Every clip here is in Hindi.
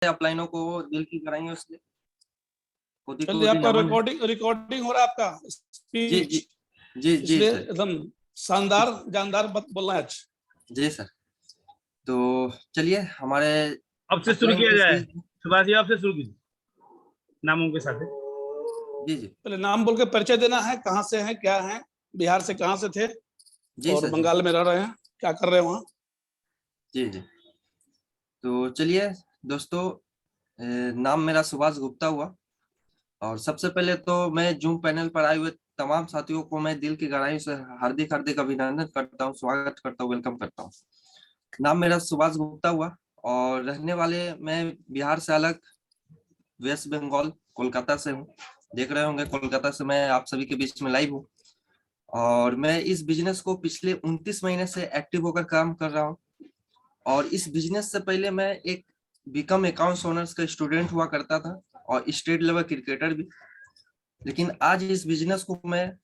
अपलाइनों को दिल की गहराइयों से कोटि चलिए, कोटि आपका नमन है। रिकॉर्डिंग हो रहा है आपका जी स्पीच, जी जी जी इसलिए सर। एकदम शानदार जानदार बोलना है आज। जी सर। तो चलिए हमारे अब से शुरू अपलाइन किया के जाए। स्पीच। सुभाष जी, आपसे शुरू कीजिए नामों के साथ। जी जी पहले नाम बोल के परिचय देना है, कहाँ से हैं, क्या हैं, बिहार से कहाँ से थे जी और सर। जी बंगाल में रह रहे हैं, क्या कर रहे हैं वहाँ। जी जी। तो चलिए दोस्तों, नाम मेरा सुभाष गुप्ता हुआ। और सबसे पहले तो मैं जूम पैनल पर आए हुए तमाम साथियों को मैं दिल की गहराई से हार्दिक हार्दिक अभिनंदन करता हूँ, स्वागत करता हूँ, वेलकम करता हूँ। नाम मेरा सुभाष गुप्ता हुआ और रहने वाले मैं बिहार से अलग वेस्ट बंगाल कोलकाता से हूँ। देख रहे होंगे कोलकाता से मैं आप सभी के बीच में लाइव हूँ। और मैं इस बिजनेस को पिछले 29 महीने से एक्टिव होकर काम कर रहा हूँ। और इस बिजनेस से पहले मैं एक बीकॉम अकाउंट्स ऑनर्स का स्टूडेंट हुआ करता था और स्टेट लेवल क्रिकेटर भी। लेकिन आज इस बिजनेस को मैं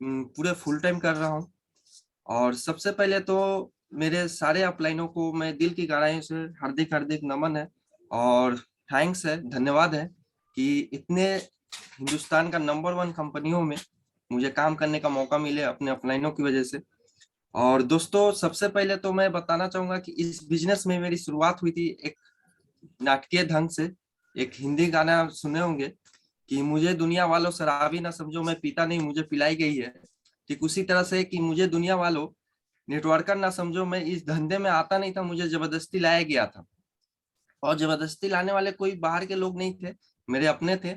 पूरे फुल टाइम कर रहा हूँ। और सबसे पहले तो मेरे सारे अपलाइनों को मैं दिल की गहराई से हार्दिक हार्दिक नमन है और थैंक्स है, धन्यवाद है कि इतने हिंदुस्तान का नंबर 1 कंपनियों में मुझे काम करने का मौका मिले अपने अपलाइनों की वजह से। और दोस्तों, सबसे पहले तो मैं बताना चाहूंगा कि इस बिजनेस में मेरी शुरुआत हुई थी एक नाटकीय ढंग से। एक हिंदी गाना सुने होंगे कि मुझे दुनिया वालों शराबी ना समझो, मैं पीता नहीं, मुझे पिलाई गई है। ठीक उसी तरह से कि मुझे दुनिया वालों नेटवर्कर ना समझो, मैं इस धंधे में आता नहीं था, मुझे जबरदस्ती लाया गया था। और जबरदस्ती लाने वाले कोई बाहर के लोग नहीं थे, मेरे अपने थे।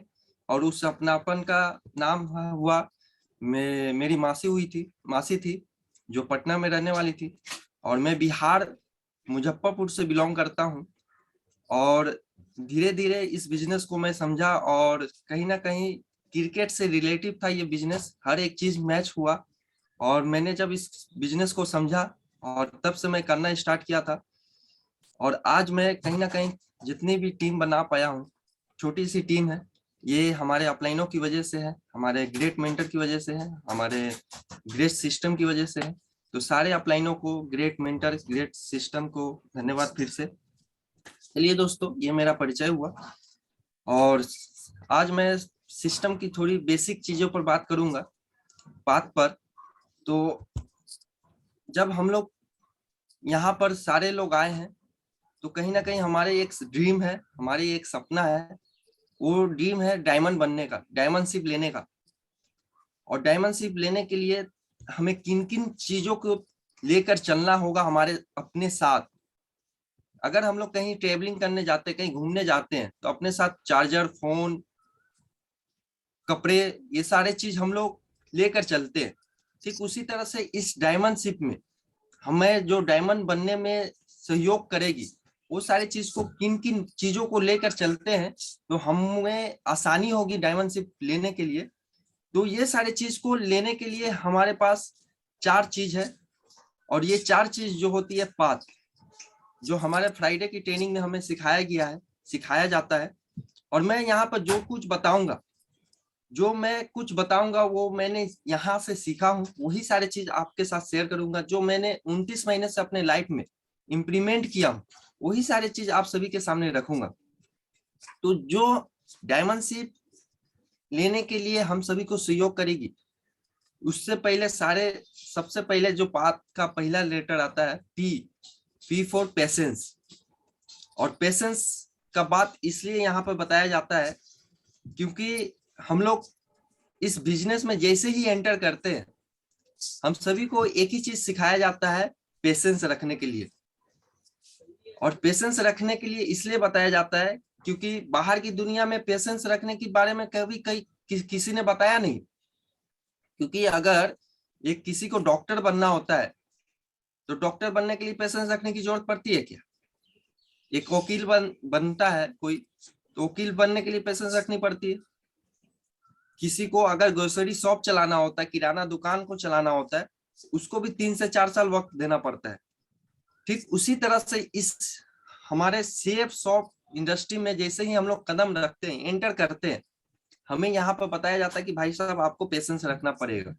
और उस अपनापन का नाम हुआ मेरी मासी थी जो पटना में रहने वाली थी। और मैं बिहार मुजफ्फरपुर से बिलोंग करता हूँ। और धीरे धीरे इस बिजनेस को मैं समझा और कहीं ना कहीं क्रिकेट से रिलेटिव था ये बिजनेस, हर एक चीज मैच हुआ। और मैंने जब इस बिजनेस को समझा और तब से मैं करना स्टार्ट किया था। और आज मैं कहीं ना कहीं जितनी भी टीम बना पाया हूँ, छोटी सी टीम है, ये हमारे अपलाइनों की वजह से है, हमारे ग्रेट मेंटर की वजह से है, हमारे ग्रेट सिस्टम की वजह से है। तो सारे अपलाइनों को, ग्रेट मेंटर, ग्रेट सिस्टम को धन्यवाद फिर से। चलिए दोस्तों, ये मेरा परिचय हुआ। और आज मैं सिस्टम की थोड़ी बेसिक चीजों पर बात करूंगा। बात पर तो जब हम लोग यहाँ पर सारे लोग आए हैं तो कहीं ना कहीं हमारे एक ड्रीम है, हमारी एक सपना है। वो ड्रीम है डायमंड बनने का, डायमंडशिप लेने का। और डायमंडशिप लेने के लिए हमें किन किन चीजों को लेकर चलना होगा हमारे अपने साथ। अगर हम लोग कहीं ट्रेवलिंग करने जाते हैं, कहीं घूमने जाते हैं, तो अपने साथ चार्जर, फोन, कपड़े, ये सारे चीज हम लोग लेकर चलते हैं। ठीक उसी तरह से इस डायमंडशिप में हमें जो डायमंड बनने में सहयोग करेगी, वो सारी चीज को, किन किन चीजों को लेकर चलते हैं तो हमें आसानी होगी डायमंडशिप लेने के लिए। तो ये सारी चीज को लेने के लिए हमारे पास 4 चीज है। और ये 4 चीज जो होती है पाथ, जो हमारे फ्राइडे की ट्रेनिंग में हमें सिखाया गया है, सिखाया जाता है। और मैं यहाँ पर जो मैं कुछ बताऊंगा वो मैंने यहाँ से सीखा हूँ, वही सारे चीज आपके साथ शेयर करूंगा। जो मैंने 29 महीने से अपने लाइफ में इम्प्लीमेंट किया हूँ, वही सारे चीज आप सभी के सामने रखूंगा। तो जो डायमंडशिप लेने के लिए हम सभी को सहयोग करेगी, उससे पहले सबसे पहले जो पाथ का पहला लेटर आता है पी फॉर पेशेंस। और पेशेंस का बात इसलिए यहाँ पर बताया जाता है क्योंकि हम लोग इस बिजनेस में जैसे ही एंटर करते हैं, हम सभी को एक ही चीज सिखाया जाता है, पेशेंस रखने के लिए। और पेशेंस रखने के लिए इसलिए बताया जाता है क्योंकि बाहर की दुनिया में पेशेंस रखने के बारे में कभी किसी ने बताया नहीं। क्योंकि अगर एक किसी को डॉक्टर बनना होता है तो डॉक्टर बनने के लिए पेशेंस रखने की जरूरत पड़ती है क्या? एक वकील बनता है कोई, तो वकील बनने के लिए पेशेंस रखनी पड़ती है। किसी को अगर ग्रोसरी शॉप चलाना होता है, किराना दुकान को चलाना होता है, उसको भी 3 से 4 साल वक्त देना पड़ता है। ठीक उसी तरह से इस हमारे सेफ शॉप इंडस्ट्री में जैसे ही हम लोग कदम रखते हैं, एंटर करते हैं, हमें यहाँ पर बताया जाता है कि भाई साहब आपको पेशेंस रखना पड़ेगा।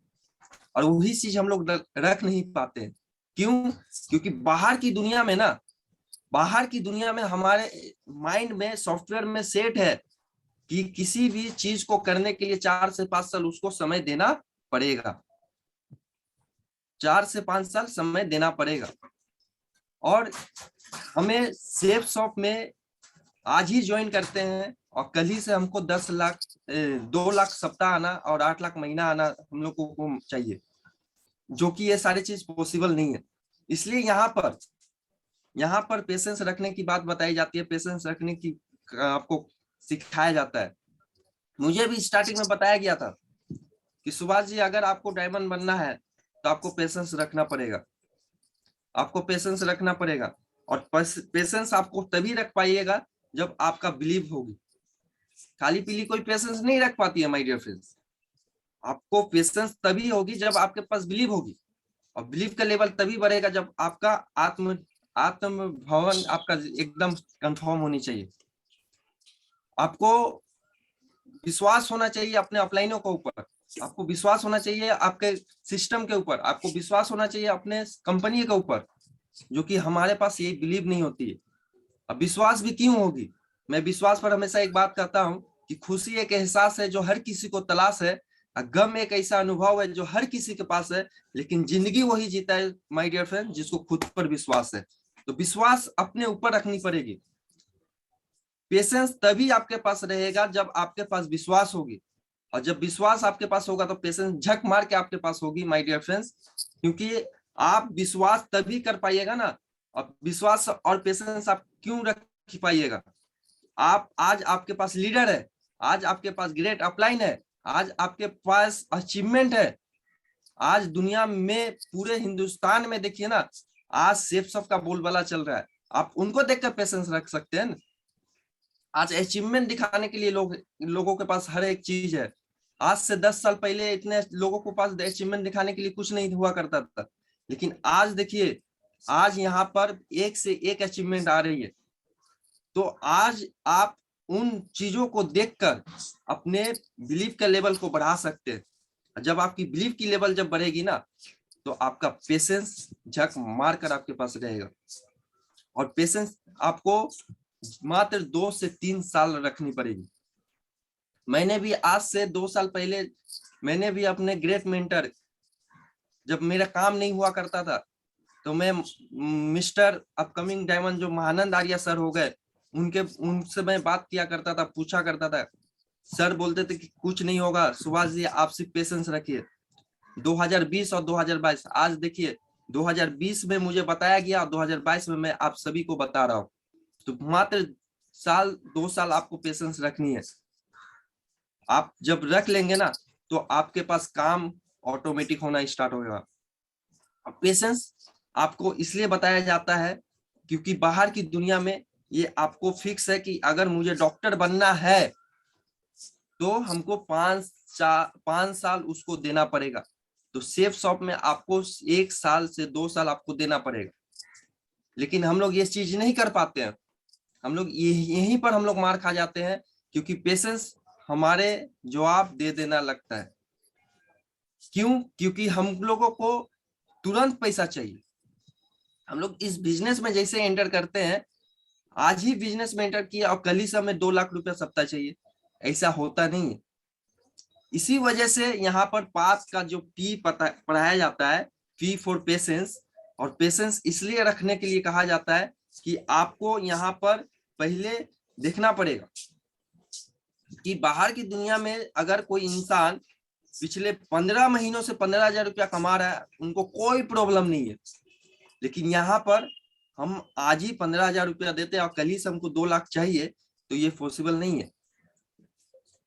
और वही चीज हम लोग रख नहीं पाते हैं। क्यों? क्योंकि बाहर की दुनिया में ना बाहर की दुनिया में हमारे माइंड में, सॉफ्टवेयर में सेट है कि किसी भी चीज को करने के लिए 4 से 5 साल उसको समय देना पड़ेगा, 4 से 5 साल समय देना पड़ेगा। और हमें सेफ शॉप में आज ही ज्वाइन करते हैं और कल ही से हमको 10 लाख 2 लाख सप्ताह आना और 8 लाख महीना आना हम लोगों को चाहिए, जो कि ये सारी चीज पॉसिबल नहीं है। इसलिए यहाँ पर पेशेंस रखने की बात बताई जाती है, पेशेंस रखने की आपको सिखाया जाता है। मुझे भी स्टार्टिंग में बताया गया था कि सुभाष जी, अगर आपको डायमंड बनना है तो आपको पेशेंस रखना पड़ेगा, आपको पेशेंस रखना पड़ेगा। और पेशेंस आपको तभी रख पाइएगा जब आपका बिलीव होगी। खाली पीली कोई पेशेंस नहीं रख पाती है माय डियर फ्रेंड्स। आपको पेशेंस तभी होगी जब आपके पास बिलीव होगी, और बिलीव का लेवल तभी बढ़ेगा जब आपका आत्म भवन आपका एकदम कंफर्म होनी चाहिए। आपको विश्वास होना चाहिए अपने अपलाइनों के ऊपर, आपको विश्वास होना चाहिए आपके सिस्टम के ऊपर, आपको विश्वास होना चाहिए अपने कंपनी के ऊपर, जो कि हमारे पास यही बिलीव नहीं होती है। अब विश्वास भी क्यों होगी? मैं विश्वास पर हमेशा एक बात कहता हूं कि खुशी एक एहसास है जो हर किसी को तलाश है, गम एक ऐसा अनुभव है जो हर किसी के पास है, लेकिन जिंदगी वही जीता है माय डियर फ्रेंड जिसको खुद पर विश्वास है। तो विश्वास अपने ऊपर रखनी पड़ेगी। पेशेंस तभी आपके पास रहेगा जब आपके पास विश्वास होगी, और जब विश्वास आपके पास होगा तो पेशेंस झक मार के आपके पास होगी माय डियर फ्रेंड्स। क्योंकि आप विश्वास तभी कर पाइएगा ना, अब विश्वास और पेशेंस आप क्यों रख पाइएगा? आप आज आपके पास लीडर है, आज आपके पास ग्रेट अपलाइन है, आज आपके पास अचीवमेंट है, आज दुनिया में पूरे हिंदुस्तान में देखिए ना, आज सेफ सब का बोलबाला चल रहा है, आप उनको देखकर पेशेंस रख सकते हैं ना। आज अचीवमेंट दिखाने के लिए लोगों के पास हर एक चीज है। आज से 10 साल पहले इतने लोगों के पास अचीवमेंट दिखाने के लिए कुछ नहीं हुआ करता था, लेकिन आज देखिए, आज यहाँ पर एक से एक अचीवमेंट आ रही है। तो आज आप उन चीजों को देखकर अपने बिलीफ के लेवल को बढ़ा सकते हैं। जब आपकी बिलीफ की लेवल जब बढ़ेगी ना, तो आपका पेशेंस झक मार कर आपके पास रहेगा। और पेशेंस आपको मात्र 2 से 3 साल रखनी पड़ेगी। मैंने भी आज से 2 साल पहले मैंने भी अपने ग्रेट मेंटर, जब मेरा काम नहीं हुआ करता था तो मैं मिस्टर अपकमिंग डायमंड जो महानंद आर्या सर हो गए, उनसे मैं बात किया करता था, पूछा करता था। सर बोलते थे कि कुछ नहीं होगा सुभाष जी, आप सिर्फ पेशेंस रखिए। 2020 और 2022, आज देखिए 2020 में मुझे बताया गया और 2022 में मैं आप सभी को बता रहा हूँ। तो मात्र 2 साल आपको पेशेंस रखनी है। आप जब रख लेंगे ना तो आपके पास काम ऑटोमेटिक होना स्टार्ट होगा। पेशेंस आपको इसलिए बताया जाता है क्योंकि बाहर की दुनिया में ये आपको फिक्स है कि अगर मुझे डॉक्टर बनना है तो हमको 5 साल उसको देना पड़ेगा। तो सेफ शॉप में आपको 1 साल से 2 साल आपको देना पड़ेगा, लेकिन हम लोग ये चीज नहीं कर पाते हैं। हम लोग यहीं पर हम लोग मार खा जाते हैं, क्योंकि पेशेंस हमारे जवाब दे देना लगता है। क्यों? क्योंकि हम लोगों को तुरंत पैसा चाहिए। हम लोग इस बिजनेस में जैसे एंटर करते हैं, आज ही बिजनेस में एंटर किया और कल ही से हमें 2 लाख रुपया सप्ताह चाहिए, ऐसा होता नहीं है। इसी वजह से यहाँ पर पाथ का जो पी पढ़ाया जाता है, पी फॉर पेशेंस, और पेशेंस इसलिए रखने के लिए कहा जाता है कि आपको यहाँ पर पहले देखना पड़ेगा कि बाहर की दुनिया में अगर कोई इंसान पिछले 15 महीनों से 15,000 रुपया कमा रहा है, उनको कोई प्रॉब्लम नहीं है। लेकिन यहाँ पर हम आज ही 15,000 रुपया देते हैं और कल ही से हमको 2 लाख चाहिए, तो ये पॉसिबल नहीं है।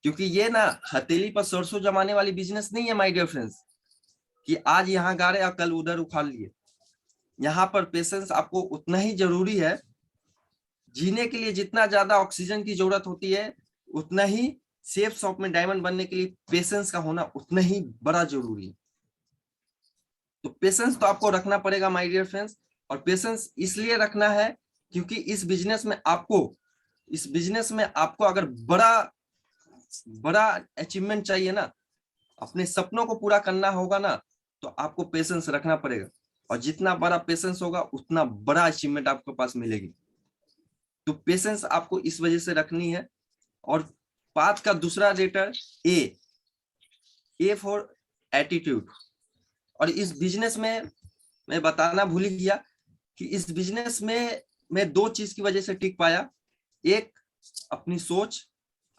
क्योंकि ये ना हथेली पर सरसों जमाने वाली बिजनेस नहीं है माय डियर फ्रेंड्स, कि आज यहाँ गाड़े और कल उधर उखाड़ लिए। यहाँ पर पेशेंस आपको उतना ही जरूरी है। जीने के लिए जितना ज्यादा ऑक्सीजन की जरूरत होती है, उतना ही सेफ शॉप में डायमंड बनने के लिए पेशेंस का होना उतना ही बड़ा जरूरी है। तो पेशेंस तो आपको रखना पड़ेगा माय डियर फ्रेंड्स। और पेशेंस इसलिए रखना है क्योंकि इस बिजनेस में आपको अगर बड़ा अचीवमेंट चाहिए ना, अपने सपनों को पूरा करना होगा ना, तो आपको पेशेंस रखना पड़ेगा। और जितना बड़ा पेशेंस होगा उतना बड़ा अचीवमेंट आपके पास मिलेगी। तो पेशेंस आपको इस वजह से रखनी है। और पाथ का दूसरा लेटर ए फॉर एटीट्यूड। और इस बिजनेस में मैं बताना भूल ही गया कि इस बिजनेस में मैं दो चीज की वजह से टिक पाया, एक अपनी सोच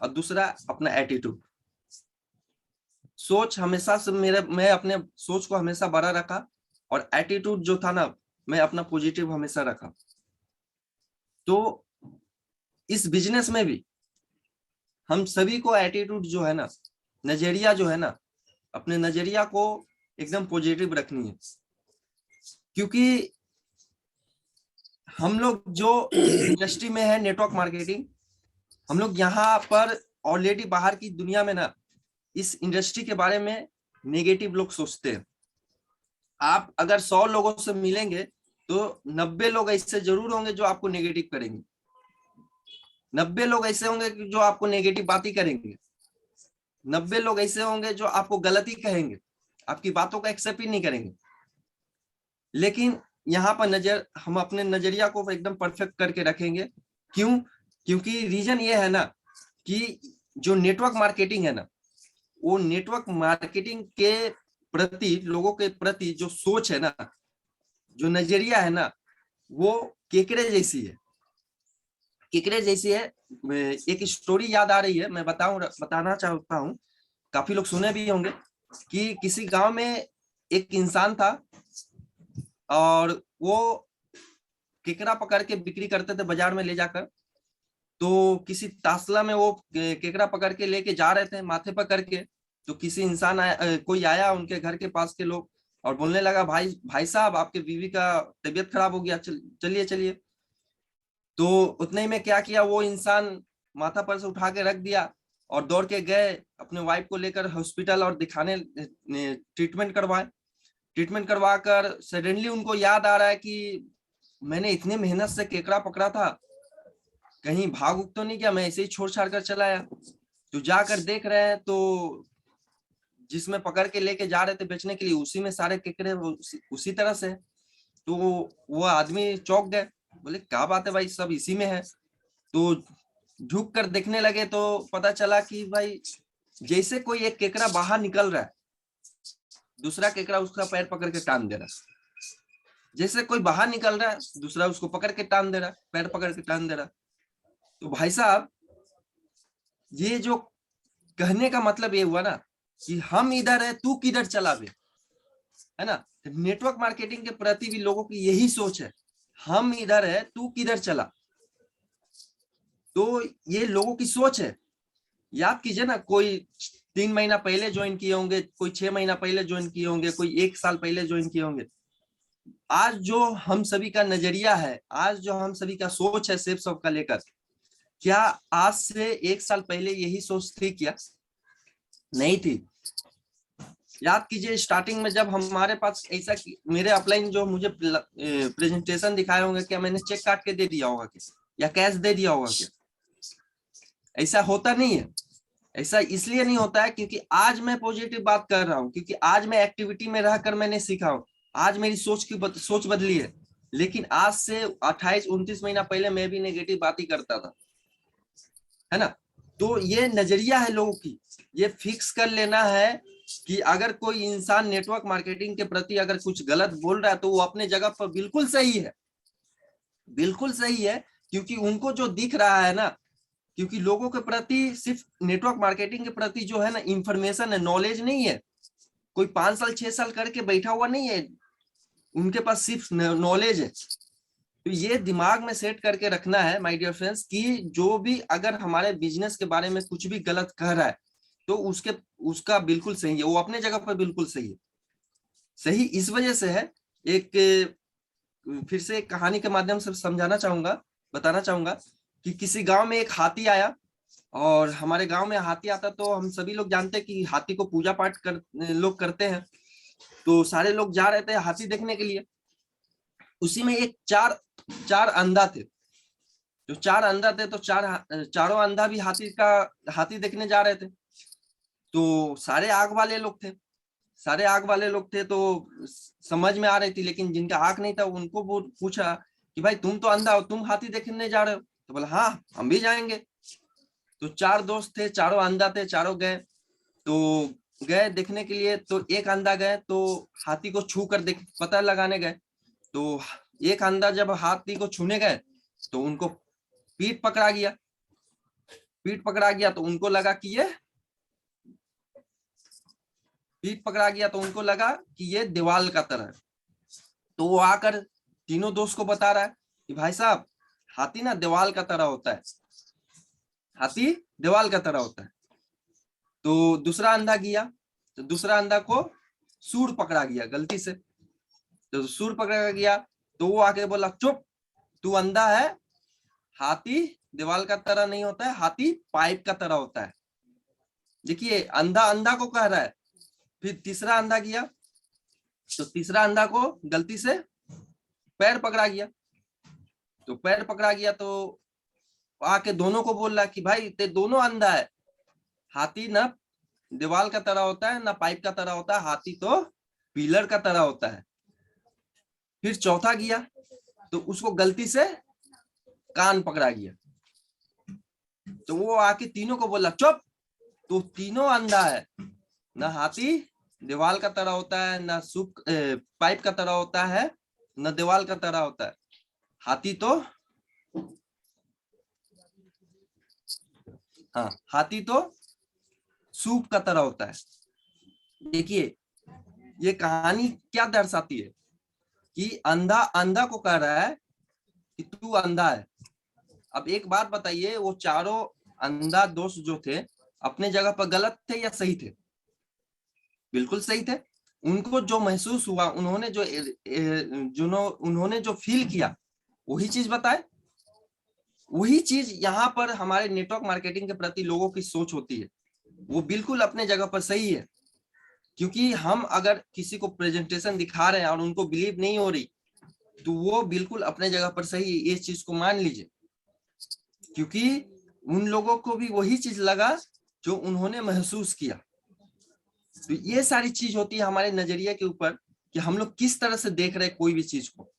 और दूसरा अपना एटीट्यूड। सोच हमेशा से मैं अपने सोच को हमेशा बड़ा रखा, और एटीट्यूड जो था ना, मैं अपना पॉजिटिव हमेशा रखा। तो इस बिजनेस में भी हम सभी को एटीट्यूड जो है ना, नजरिया जो है ना, अपने नजरिया को एकदम पॉजिटिव रखनी है। क्योंकि हम लोग जो इंडस्ट्री में है नेटवर्क मार्केटिंग, हम लोग यहाँ पर ऑलरेडी बाहर की दुनिया में ना इस इंडस्ट्री के बारे में नेगेटिव लोग सोचते हैं। आप अगर 100 लोगों से मिलेंगे तो 90 लोग ऐसे जरूर होंगे जो आपको नेगेटिव करेंगे, 90 लोग ऐसे होंगे जो आपको नेगेटिव बात ही करेंगे, 90 लोग ऐसे होंगे जो आपको गलती कहेंगे, आपकी बातों का एक्सेप्ट ही नहीं करेंगे। लेकिन यहाँ पर हम अपने नजरिया को एकदम परफेक्ट करके रखेंगे। क्यों? क्योंकि रीजन ये है ना कि जो नेटवर्क मार्केटिंग है ना, वो नेटवर्क मार्केटिंग के प्रति, लोगों के प्रति जो सोच है ना, जो नजरिया है ना, वो केकड़े जैसी है, केकड़े जैसी है। एक स्टोरी याद आ रही है, मैं बताना चाहता हूँ, काफी लोग सुने भी होंगे कि किसी गांव में एक इंसान था और वो केकड़ा पकड़ के बिक्री करते थे बाजार में ले जाकर। तो किसी तासला में वो केकड़ा पकड़ के लेके जा रहे थे माथे पर करके, तो किसी इंसान आया, कोई आया उनके घर के पास के लोग, और बोलने लगा, भाई साहब, आपके बीवी का तबीयत खराब हो गया, चलिए चलिए। तो उतने ही में क्या किया, वो इंसान माथा पर से उठा के रख दिया और दौड़ के गए अपने वाइफ को लेकर हॉस्पिटल और दिखाने, ट्रीटमेंट करवाए। ट्रीटमेंट करवा कर सडनली उनको याद आ रहा है कि मैंने इतनी मेहनत से केकड़ा पकड़ा था, कहीं भाग उग तो नहीं गया, मैं ऐसे ही छोड़ छाड़ कर चला आया। तो जाकर देख रहे हैं तो जिसमें पकड़ के लेके जा रहे थे बेचने के लिए, उसी में सारे केकड़े उसी तरह से। तो वो आदमी चौंक गए, बोले क्या बात है भाई, सब इसी में है। तो झुक कर देखने लगे तो पता चला कि भाई जैसे कोई एक केकड़ा बाहर निकल रहा है, दूसरा केकड़ा उसका पैर पकड़ के टान दे रहा है। जैसे कोई बाहर निकल रहा है, दूसरा उसको पकड़ के टान दे रहा है, पैर पकड़ के टान दे रहा है। तो भाई साहब, ये जो कहने का मतलब ये हुआ ना कि हम इधर है, तू किधर चला बे, है ना। नेटवर्क मार्केटिंग के प्रति भी लोगों की यही सोच है, हम इधर है, तू किधर चला। तो ये लोगों की सोच है। याद कीजिए ना, कोई 3 महीना पहले ज्वाइन किए होंगे, कोई 6 महीना पहले ज्वाइन किए होंगे, कोई 1 साल पहले ज्वाइन किए होंगे। आज जो हम सभी का नजरिया है, आज जो हम सभी का सोच है सेफ शॉप का लेकर, क्या आज से 1 साल पहले यही सोच थी क्या? नहीं थी। याद कीजिए, स्टार्टिंग में जब हमारे पास ऐसा, मेरे अपलाइन जो मुझे प्रेजेंटेशन दिखाए होंगे, क्या मैंने चेक काट के दे दिया होगा क्या, या कैश दे दिया होगा क्या? ऐसा होता नहीं है। ऐसा इसलिए नहीं होता है क्योंकि आज मैं पॉजिटिव बात कर रहा हूँ, क्योंकि आज मैं एक्टिविटी में रहकर मैंने सीखा हूँ, आज मेरी सोच बदली है। लेकिन आज से 28-29 महीना पहले मैं भी नेगेटिव बात ही करता था, है ना। तो ये नजरिया है लोगों की, ये फिक्स कर लेना है कि अगर कोई इंसान नेटवर्क मार्केटिंग के प्रति अगर कुछ गलत बोल रहा है तो वो अपने जगह पर बिल्कुल सही है, बिल्कुल सही है। क्योंकि उनको जो दिख रहा है ना, क्योंकि लोगों के प्रति सिर्फ नेटवर्क मार्केटिंग के प्रति जो है ना इंफॉर्मेशन है, नॉलेज नहीं है। कोई 5 साल 6 साल करके बैठा हुआ नहीं है, उनके पास सिर्फ नॉलेज है। तो ये दिमाग में सेट करके रखना है माय डियर फ्रेंड्स कि जो भी अगर हमारे बिजनेस के बारे में कुछ भी गलत कह रहा है तो उसका बिल्कुल सही है, वो अपने जगह पर बिल्कुल सही है। सही इस वजह से है, एक फिर से एक कहानी के माध्यम से समझाना चाहूंगा, बताना चाहूंगा कि किसी गांव में एक हाथी आया। और हमारे गांव में हाथी आता तो हम सभी लोग जानते हैं कि हाथी को पूजा पाठ लोग करते हैं। तो सारे लोग जा रहे थे हाथी देखने के लिए। उसी में एक चार अंधा थे। जो 4 अंधा थे तो चारों अंधा भी हाथी देखने जा रहे थे। तो सारे आग वाले लोग थे तो समझ में आ रही थी। लेकिन जिनका आंख नहीं था उनको वो पूछा कि भाई तुम तो अंधा हो, तुम हाथी देखने जा रहे हो। तो बोला हाँ हम भी जाएंगे। तो 4 दोस्त थे, चारों अंधा थे, चारों गए। तो गए देखने के लिए, तो एक अंधा गए तो हाथी को छू कर देख पता लगाने गए। तो एक अंधा जब हाथी को छूने गए तो उनको पीठ पकड़ा गया। पीठ पकड़ा गया तो उनको लगा कि ये पीठ पकड़ा गया तो उनको लगा कि ये दीवाल का तरह है। तो वो आकर तीनों दोस्त को बता रहा है कि भाई साहब हाथी ना दीवाल का तरह होता है, हाथी दीवाल का तरह होता है। तो दूसरा अंधा गया, तो दूसरा अंधा को सूर पकड़ा गया गलती से। तो सूर पकड़ा गया तो वो आके बोला चुप, तू अंधा है, हाथी दीवाल का तरह नहीं होता है, हाथी पाइप का तरह होता है। देखिए अंधा अंधा को कह रहा है। फिर तीसरा अंधा गया, तो तीसरा अंधा को गलती से पैर पकड़ा गया। तो पैर पकड़ा गया तो आके दोनों को बोल रहा कि भाई ते दोनों अंधा है, हाथी ना दीवाल का तरह होता है ना पाइप का तरह होता है, हाथी तो पिलर का तरह होता है। फिर चौथा गया तो उसको गलती से कान पकड़ा गया। तो वो आके तीनों को बोला चुप, तो तीनों अंधा है, ना हाथी दीवाल का तरह होता है, ना पाइप का तरह होता है, ना दीवाल का तरह होता है, हाथी तो हाँ हाथी तो सूप का तरह होता है। देखिए ये कहानी क्या दर्शाती है कि अंधा अंधा को कह रहा है कि तू अंधा है। अब एक बात बताइए, वो चारों अंधा दोस्त जो थे अपने जगह पर गलत थे या सही थे? बिल्कुल सही थे। उनको जो महसूस हुआ, उन्होंने जो फील किया वही चीज बताए। वही चीज यहाँ पर हमारे नेटवर्क मार्केटिंग के प्रति लोगों की सोच होती है, वो बिल्कुल अपने जगह पर सही है। क्योंकि हम अगर किसी को प्रेजेंटेशन दिखा रहे हैं और उनको बिलीव नहीं हो रही, तो वो बिल्कुल अपने जगह पर सही है, इस चीज को मान लीजिए। क्योंकि उन लोगों को भी वही चीज लगा जो उन्होंने महसूस किया। तो ये सारी चीज होती है हमारे नजरिए के ऊपर कि हम लोग किस तरह से देख रहे हैं कोई भी चीज को।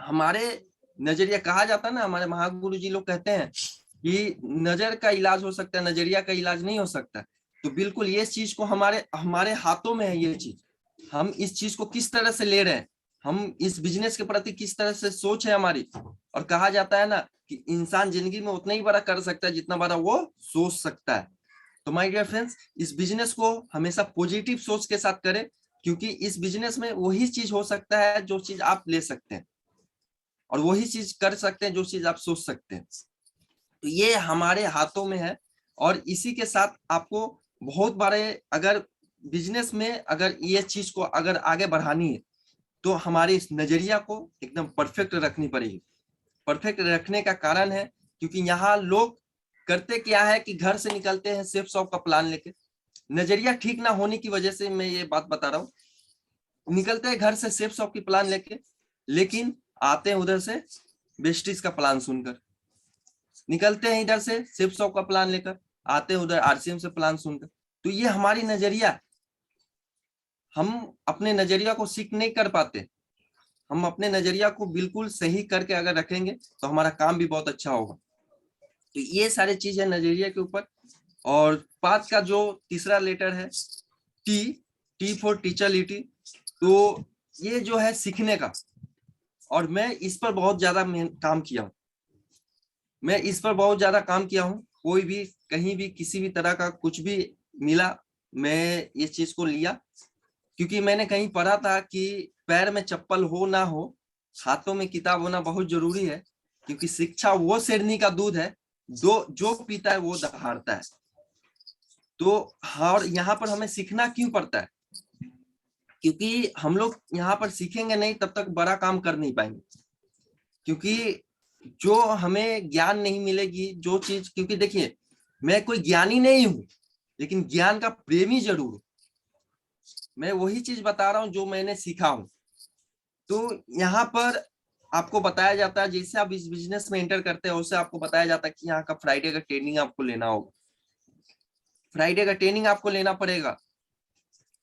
हमारे नजरिया कहा जाता है ना, हमारे महागुरु जी लोग कहते हैं कि नजर का इलाज हो सकता है, नजरिया का इलाज नहीं हो सकता। तो बिल्कुल ये चीज को हमारे हाथों में है ये चीज। हम इस चीज को किस तरह से ले रहे हैं, हम इस बिजनेस के प्रति किस तरह से सोच है हमारी। और कहा जाता है ना कि इंसान जिंदगी में उतना ही बड़ा कर सकता है जितना बड़ा वो सोच सकता है। तो माय डियर फ्रेंड्स, इस बिजनेस को हमेशा पॉजिटिव सोच के साथ करें, क्योंकि इस बिजनेस में वही चीज हो सकता है जो चीज आप ले सकते हैं, और वही चीज कर सकते हैं जो चीज आप सोच सकते हैं। तो ये हमारे हाथों में है। और इसी के साथ आपको बहुत बड़े अगर बिजनेस में अगर ये चीज को अगर आगे बढ़ानी है, तो हमारी इस नजरिया को एकदम परफेक्ट रखनी पड़ेगी। परफेक्ट रखने का कारण है क्योंकि यहाँ लोग करते क्या है कि घर से निकलते हैं सेफ शॉप का प्लान लेके। नजरिया ठीक ना होने की वजह से मैं ये बात बता रहा हूँ। निकलते हैं घर से सेफ शॉप की प्लान लेके, लेकिन आते हैं उधर से वेस्टिज का प्लान सुनकर। निकलते हैं इधर से सेफ शॉप का प्लान लेकर, आते हैं उधर आरसीएम से प्लान सुनकर। तो ये हमारी नजरिया, हम अपने नजरिया को सीख नहीं कर पाते। हम अपने नजरिया को बिल्कुल सही करके अगर रखेंगे तो हमारा काम भी बहुत अच्छा होगा। तो ये सारी चीज है नजरिया के ऊपर। और 5 का जो तीसरा लेटर है टी, टी फॉर टीचरलिटी। तो ये जो है सीखने का, और मैं इस पर बहुत ज्यादा काम किया हूँ। मैं इस पर बहुत ज्यादा काम किया हूँ। कोई भी कहीं भी किसी भी तरह का कुछ भी मिला, मैं इस चीज को लिया। क्योंकि मैंने कहीं पढ़ा था कि पैर में चप्पल हो ना हो, हाथों में किताब होना बहुत जरूरी है। क्योंकि शिक्षा वो शेरनी का दूध है, जो पीता है वो दहाड़ता है। तो और यहाँ पर हमें सीखना क्यों पड़ता है? क्योंकि हम लोग यहाँ पर सीखेंगे नहीं तब तक बड़ा काम कर नहीं पाएंगे। क्योंकि जो हमें ज्ञान नहीं मिलेगी, जो चीज, क्योंकि देखिए मैं कोई ज्ञानी नहीं हूं, लेकिन ज्ञान का प्रेमी जरूर हूं। मैं वही चीज बता रहा हूं जो मैंने सीखा हूं। तो यहाँ पर आपको बताया जाता है, जैसे आप इस बिजनेस में एंटर करते हैं उससे आपको बताया जाता है कि यहाँ का फ्राइडे का ट्रेनिंग आपको लेना होगा। फ्राइडे का ट्रेनिंग आपको लेना पड़ेगा।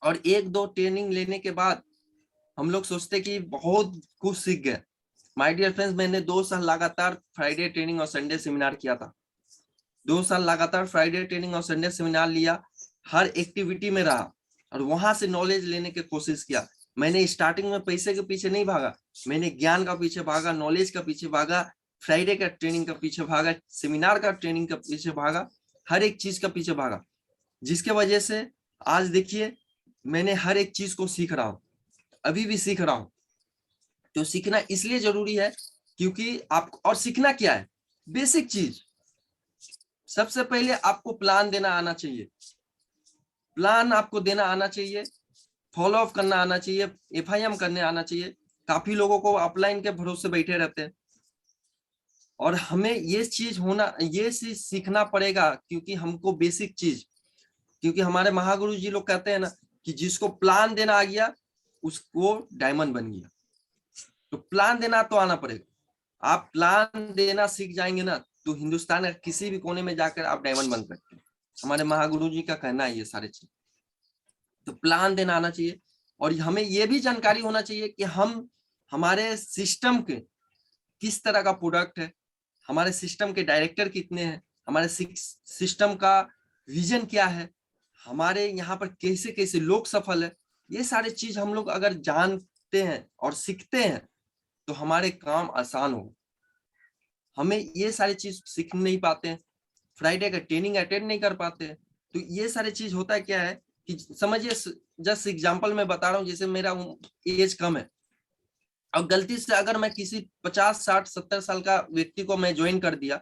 और 1-2 ट्रेनिंग लेने के बाद हम लोग सोचते कि बहुत कुछ सीख गए, माय डियर फ्रेंड्स, मैंने 2 साल लगातार फ्राइडे ट्रेनिंग और संडे सेमिनार किया था। 2 साल लगातार फ्राइडे ट्रेनिंग और संडे सेमिनार लिया, हर एक्टिविटी में रहा और वहां से नॉलेज लेने की कोशिश किया। मैंने स्टार्टिंग में पैसे के पीछे नहीं भागा, मैंने ज्ञान का पीछे भागा, नॉलेज का पीछे भागा, फ्राइडे का ट्रेनिंग का पीछे भागा, सेमिनार का ट्रेनिंग का पीछे भागा, हर एक चीज का पीछे भागा, जिसके वजह से आज देखिए मैंने हर एक चीज को सीख रहा हूं, अभी भी सीख रहा हूं। तो सीखना इसलिए जरूरी है क्योंकि आप, और सीखना क्या है, बेसिक चीज। सबसे पहले आपको प्लान देना आना चाहिए, प्लान आपको देना आना चाहिए, फॉलो अप करना आना चाहिए, FIM करने आना चाहिए। काफी लोगों को अपलाइन के भरोसे बैठे रहते हैं और हमें ये चीज होना, ये चीज सीखना पड़ेगा क्योंकि हमको बेसिक चीज, क्योंकि हमारे महागुरु जी लोग कहते हैं ना कि जिसको प्लान देना आ गया उसको डायमंड बन गया। तो प्लान देना तो आना पड़ेगा। आप प्लान देना सीख जाएंगे ना तो हिंदुस्तान के किसी भी कोने में जाकर आप डायमंड बन सकते हैं। हमारे महागुरु जी का कहना है ये सारे चीज। तो प्लान देना आना चाहिए और हमें ये भी जानकारी होना चाहिए कि हम, हमारे सिस्टम के किस तरह का प्रोडक्ट है, हमारे सिस्टम के डायरेक्टर कितने हैं, हमारे सिस्टम का विजन क्या है, हमारे यहाँ पर कैसे कैसे लोग सफल है। ये सारे चीज हम लोग अगर जानते हैं और सीखते हैं तो हमारे काम आसान हो। हमें ये सारी चीज सीख नहीं पाते हैं, फ्राइडे का ट्रेनिंग अटेंड नहीं कर पाते हैं। तो ये सारी चीज होता है क्या है कि समझिए, जस्ट एग्जांपल मैं बता रहा हूँ, जैसे मेरा एज कम है और गलती से अगर मैं किसी 50, 60, 70 साल का व्यक्ति को मैं ज्वाइन कर दिया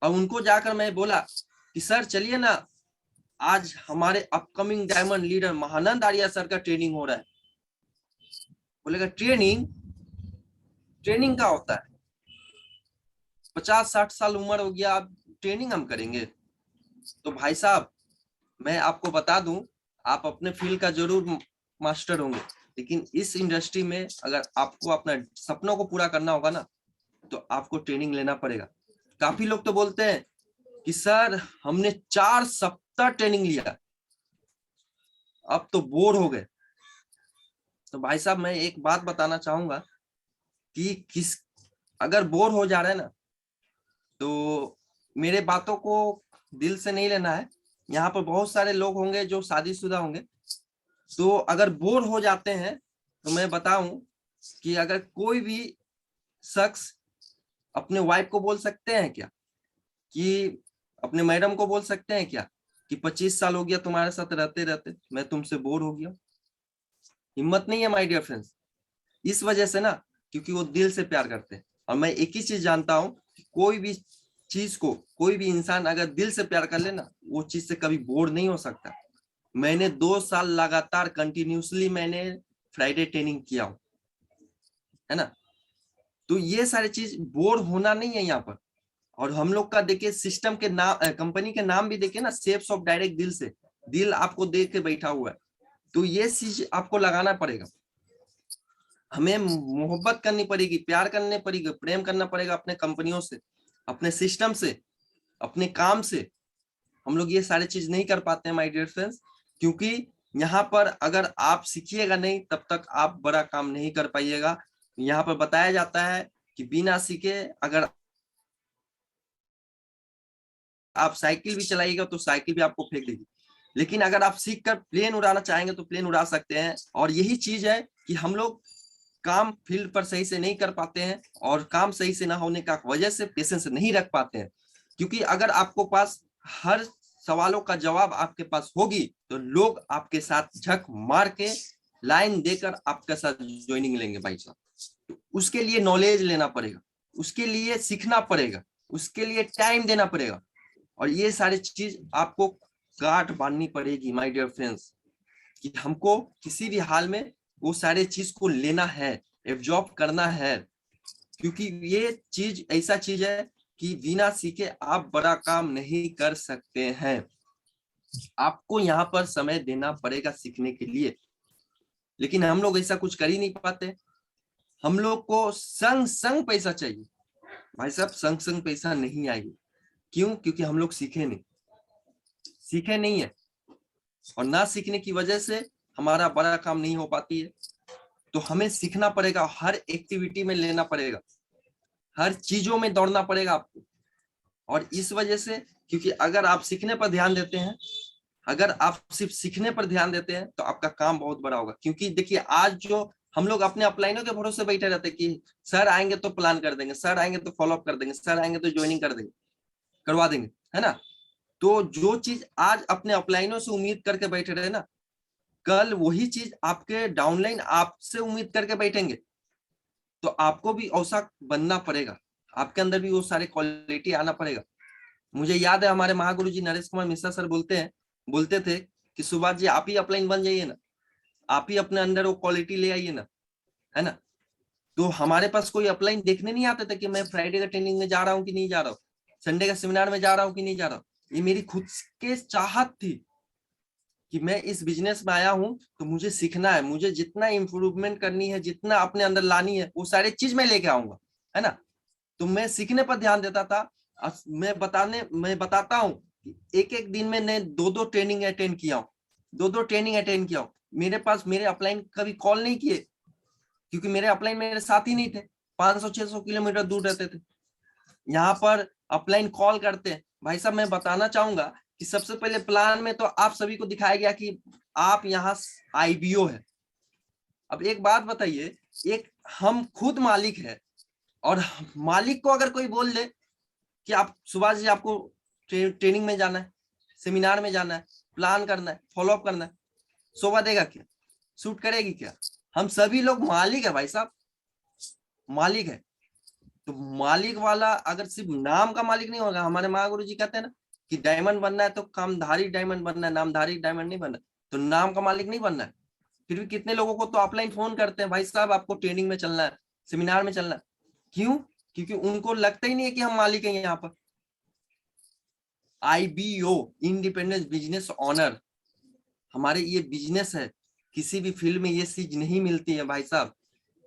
और उनको जाकर मैं बोला कि सर चलिए ना, आज हमारे upcoming diamond leader Mahanand Arya sir का ट्रेनिंग हो रहा है। बोलेगा ट्रेनिंग, ट्रेनिंग क्या होता है, 50-60 साल उम्र हो गया, अब ट्रेनिंग हम करेंगे? तो भाई साहब मैं आपको बता दूं, आप अपने फील्ड का जरूर मास्टर होंगे, लेकिन इस इंडस्ट्री में अगर आपको अपना सपनों को पूरा करना होगा ना तो आपको ट्रेनिंग लेना पड़ेगा। काफी लोग तो बोलते हैं कि सर हमने 4 सप्ताह ट्रेनिंग लिया, अब तो बोर हो गए। तो भाई साहब मैं एक बात बताना चाहूंगा कि अगर बोर हो जा रहे हैं ना तो मेरे बातों को दिल से नहीं लेना है। यहाँ पर बहुत सारे लोग होंगे जो शादीशुदा होंगे, तो अगर बोर हो जाते हैं तो मैं बताऊं कि अगर कोई भी शख्स अपने वाइफ को बोल सकते हैं क्या, कि अपने मैडम को बोल सकते हैं क्या कि 25 साल हो गया तुम्हारे साथ रहते रहते, मैं तुमसे बोर हो गया? हिम्मत नहीं है माय डियर फ्रेंड्स। इस वजह से ना, क्योंकि वो दिल से प्यार करते हैं। और मैं एक ही चीज जानता हूं कि कोई भी चीज को, कोई भी इंसान अगर दिल से प्यार कर ले ना, वो चीज से कभी बोर नहीं हो सकता। मैंने 2 साल लगातार कंटिन्यूसली मैंने फ्राइडे ट्रेनिंग किया हूं, है ना। तो ये सारी चीज, बोर होना नहीं है यहाँ पर। और हम लोग का देखिए सिस्टम के नाम, कंपनी के नाम भी देखिए ना, शेप्स ऑफ डायरेक्ट दिल से, दिल आपको देख के बैठा हुआ है। तो ये चीज आपको लगाना पड़ेगा। हमें मोहब्बत करनी पड़ेगी, प्यार करने पड़ेगी, प्रेम करना पड़ेगा अपने कंपनियों से, अपने सिस्टम से, अपने काम से। हम लोग ये सारी चीज नहीं कर पाते हैं माय डियर फ्रेंड्स, क्योंकि यहाँ पर अगर आप सीखिएगा नहीं तब तक आप बड़ा काम नहीं कर पाइएगा। यहाँ पर बताया जाता है कि बिना सीखे अगर आप साइकिल भी चलाइएगा तो साइकिल भी आपको फेंक देगी, लेकिन अगर आप सीख कर प्लेन उड़ाना चाहेंगे तो प्लेन उड़ा सकते हैं। और यही चीज है कि हम लोग काम फील्ड पर सही से नहीं कर पाते हैं और काम सही से ना होने का वजह से पेशेंस नहीं रख पाते हैं। क्योंकि अगर आपको पास हर सवालों का जवाब आपके पास होगी तो लोग आपके साथ झक मार के लाइन देकर आपके साथ ज्वाइनिंग लेंगे भाई साहब। तो उसके लिए नॉलेज लेना पड़ेगा, उसके लिए सीखना पड़ेगा, उसके लिए टाइम देना पड़ेगा और ये सारी चीज आपको गांठ बांधनी पड़ेगी माय डियर फ्रेंड्स, कि हमको किसी भी हाल में वो सारे चीज को लेना है, एब्जॉर्ब करना है। क्योंकि ये चीज ऐसा चीज है कि बिना सीखे आप बड़ा काम नहीं कर सकते हैं। आपको यहाँ पर समय देना पड़ेगा सीखने के लिए, लेकिन हम लोग ऐसा कुछ कर ही नहीं पाते। हम लोग को संग संग पैसा चाहिए भाई साहब, संग संग पैसा नहीं आएगी। क्यों? क्योंकि हम लोग सीखे नहीं है और ना सीखने की वजह से हमारा बड़ा काम नहीं हो पाती है। तो हमें सीखना पड़ेगा, हर एक्टिविटी में लेना पड़ेगा। हर चीजों में दौड़ना पड़ेगा आपको। और इस वजह से, क्योंकि अगर आप सीखने पर ध्यान देते हैं, अगर आप सिर्फ सीखने पर ध्यान देते हैं तो आपका काम बहुत बड़ा होगा। क्योंकि देखिए आज जो हम लोग अपने अपलाइनों के भरोसे बैठे रहते हैं कि सर आएंगे तो प्लान कर देंगे, सर आएंगे तो फॉलोअप कर देंगे, सर आएंगे तो ज्वाइनिंग कर देंगे, करवा देंगे, है ना। तो जो चीज आज अपने अपलाइनों से उम्मीद करके बैठे रहे ना, कल वही चीज आपके डाउनलाइन आपसे उम्मीद करके बैठेंगे। तो आपको भी ऐसा बनना पड़ेगा, आपके अंदर भी वो सारे क्वालिटी आना पड़ेगा। मुझे याद है हमारे महागुरु जी नरेश कुमार मिश्रा सर बोलते थे कि सुभाष जी आप ही अपलाइन बन जाइए ना, आप ही अपने अंदर वो क्वालिटी ले आइए ना, है ना। तो हमारे पास कोई अपलाइन देखने नहीं आते थे कि मैं फ्राइडे का ट्रेनिंग में जा रहा हूँ कि नहीं जा रहा हूँ, संडे का सेमिनार में जा रहा हूँ कि नहीं जा रहा हूँ। ये मेरी खुद के चाहत थी कि मैं इस बिजनेस में आया हूं तो मुझे सीखना है, मुझे जितना इंप्रूवमेंट करनी है, जितना अपने अंदर लानी है, वो सारी चीज मैं लेके आऊंगा, है ना। तो मैं सीखने पर ध्यान देता था। मैं बताता हूँ, एक एक दिन में ने 2-2 ट्रेनिंग अटेंड किया हूँ, 2-2 ट्रेनिंग अटेंड किया हूँ। मेरे पास मेरे अपलाइन कभी कॉल नहीं किए, क्योंकि मेरे अपलाइन मेरे साथ ही नहीं थे, 500-600 किलोमीटर दूर रहते थे। यहाँ पर अपलाइन कॉल करते हैं। भाई साहब मैं बताना चाहूंगा कि सबसे पहले प्लान में तो आप सभी को दिखाया गया कि आप यहाँ आईबीओ है। अब एक बात बताइए, एक हम खुद मालिक है, और मालिक को अगर कोई बोल दे कि आप सुभाष जी आपको ट्रेनिंग में जाना है, सेमिनार में जाना है, प्लान करना है, फॉलोअप करना है, शोभा देगा क्या, सूट करेगी क्या? हम सभी लोग मालिक है भाई साहब, मालिक है। तो मालिक वाला अगर सिर्फ नाम का मालिक नहीं होगा, हमारे महागुरु जी कहते हैं ना कि डायमंड बनना है तो कामधारी डायमंड बनना है, नामधारी डायमंड नहीं बनना। तो नाम का मालिक नहीं बनना है। फिर भी कितने लोगों को तो ऑफलाइन फोन करते हैं, भाई साहब आपको ट्रेनिंग में चलना है, सेमिनार में चलना है। क्यों? क्योंकि उनको लगता ही नहीं है कि हम मालिक हैं यहाँ पर। IBO, इंडिपेंडेंट बिजनेस ओनर, हमारे ये बिजनेस है। किसी भी फील्ड में ये चीज नहीं मिलती है भाई साहब।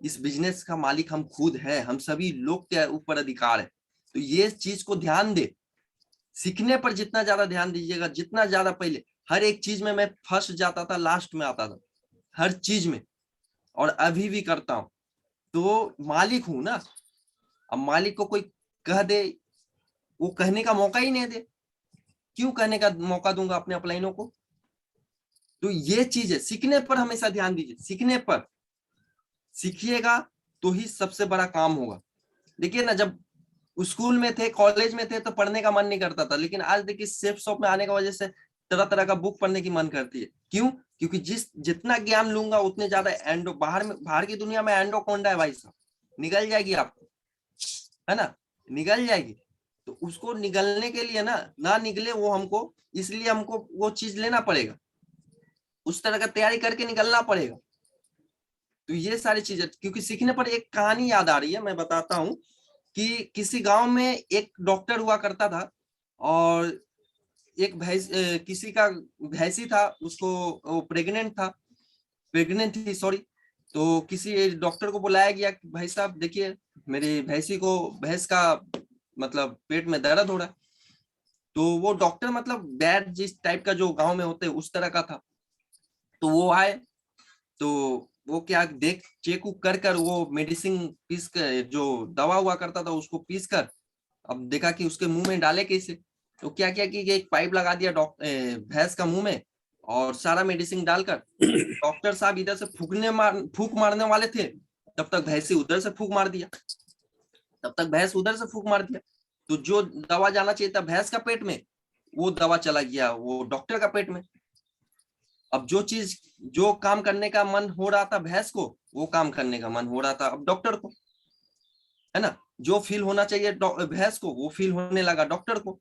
इस बिजनेस का मालिक हम खुद हैं, हम सभी लोग के ऊपर अधिकार है। तो ये चीज को ध्यान दे, सीखने पर जितना ज्यादा ध्यान दीजिएगा, जितना ज्यादा। पहले हर एक चीज में मैं फर्स्ट जाता था, लास्ट में आता था, हर चीज में, और अभी भी करता हूं। तो मालिक हूं ना। अब मालिक को कोई कह दे, वो कहने का मौका ही नहीं दे, क्यों कहने का मौका दूंगा अपने अपलाइनों को? तो ये चीज है, सीखने पर हमेशा ध्यान दीजिए, सीखने पर। सीखिएगा तो ही सबसे बड़ा काम होगा। देखिए ना, जब स्कूल में थे, कॉलेज में थे, तो पढ़ने का मन नहीं करता था, लेकिन आज देखिए सेफ शॉप में आने की वजह से तरह तरह का बुक पढ़ने की मन करती है। क्यों? क्योंकि जितना ज्ञान लूंगा उतने ज्यादा बाहर की दुनिया में एंडोकोंडा है भाई साहब, निकल जाएगी आपको, है ना, निकल जाएगी। तो उसको निगलने के लिए ना निकले वो हमको, इसलिए हमको वो चीज लेना पड़ेगा, उस तरह का तैयारी करके निकलना पड़ेगा। तो ये सारी चीजें, क्योंकि सीखने पर एक कहानी याद आ रही है, मैं बताता हूँ कि किसी गांव में एक डॉक्टर हुआ करता था, और एक किसी का भैंसी था, उसको प्रेग्नेंट थी, सॉरी। तो किसी डॉक्टर को बुलाया गया कि भाई साहब देखिए मेरी भैंस का मतलब पेट में दर्द हो रहा है। तो वो डॉक्टर मतलब बैड जिस टाइप का जो गांव में होते हैं उस तरह का था। तो वो आए, तो वो क्या देख चेक कर कर वो मेडिसिन पीस कर, जो दवा हुआ करता था उसको पीस कर, अब देखा कि उसके मुंह में डाले कैसे। तो क्या किया कि एक पाइप लगा दिया भैंस का मुंह में, और सारा मेडिसिन डालकर, डॉक्टर साहब इधर से फूक मारने वाले थे, तब तक भैंसी उधर से फूक मार दिया, तब तक भैंस उधर से फूक मार दिया। तो जो दवा जाना चाहिए था भैंस का पेट में, वो दवा चला गया वो डॉक्टर का पेट में। अब जो काम करने का मन हो रहा था भैंस को, वो काम करने का मन हो रहा था अब डॉक्टर को, है ना। जो फील होना चाहिए भैंस को, वो फील होने लगा डॉक्टर को।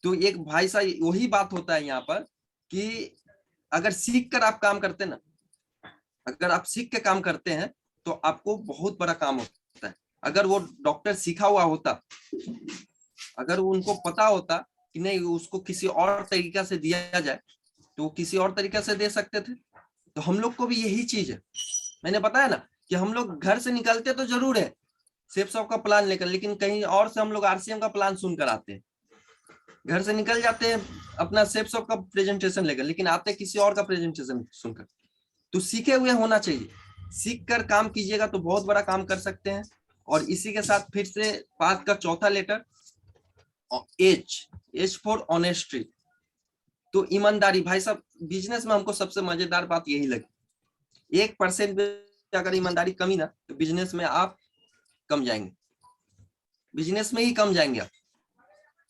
तो एक भाई साहब वही बात होता है यहाँ पर कि अगर सीख कर आप काम करते ना, अगर आप सीख के काम करते हैं तो आपको बहुत बड़ा काम होता है। अगर वो डॉक्टर सीखा हुआ होता, अगर उनको पता होता कि नहीं उसको किसी और तरीका से दिया जाए, तो किसी और तरीका से दे सकते थे। तो हम लोग को भी यही चीज है। मैंने बताया ना कि हम लोग घर से निकलते तो जरूर है सेफ शॉप का प्लान लेकर, लेकिन कहीं और से हम लोग RCM का प्लान सुनकर आते हैं। घर से निकल जाते हैं अपना सेफ शॉप का प्रेजेंटेशन लेकर, लेकिन आते किसी और का प्रेजेंटेशन सुनकर। तो सीखे हुए होना चाहिए, सीख कर काम कीजिएगा तो बहुत बड़ा काम कर सकते हैं। और इसी के साथ फिर से पाथ का चौथा लेटर एच फॉर ऑनेस्टी। तो ईमानदारी भाई साहब, बिजनेस में हमको सबसे मजेदार बात यही लगी, 1% भी अगर ईमानदारी कमी ना तो बिजनेस में आप कम जाएंगे, बिजनेस में ही कम जाएंगे आप।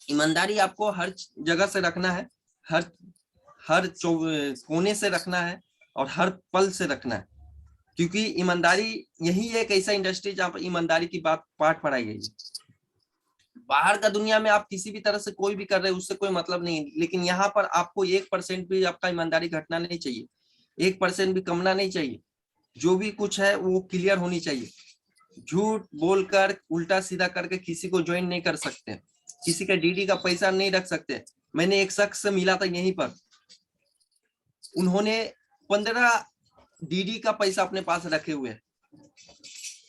ईमानदारी आपको हर जगह से रखना है, हर कोने से रखना है और हर पल से रखना है, क्योंकि ईमानदारी यही एक ऐसा इंडस्ट्री जहाँ पर ईमानदारी की बात पाठ पढ़ाई गई है। बाहर का दुनिया में आप किसी भी तरह से कोई भी कर रहे हैं उससे कोई मतलब नहीं, लेकिन यहाँ पर आपको 1% भी आपका ईमानदारी घटना नहीं चाहिए, 1% भी कमना नहीं चाहिए। जो भी कुछ है वो क्लियर होनी चाहिए। झूठ बोलकर उल्टा सीधा करके किसी को ज्वाइन नहीं कर सकते, किसी का डीडी का पैसा नहीं रख सकते। मैंने एक शख्स से मिला था यहीं पर, उन्होंने 15 डीडी का पैसा अपने पास रखे हुए हैं,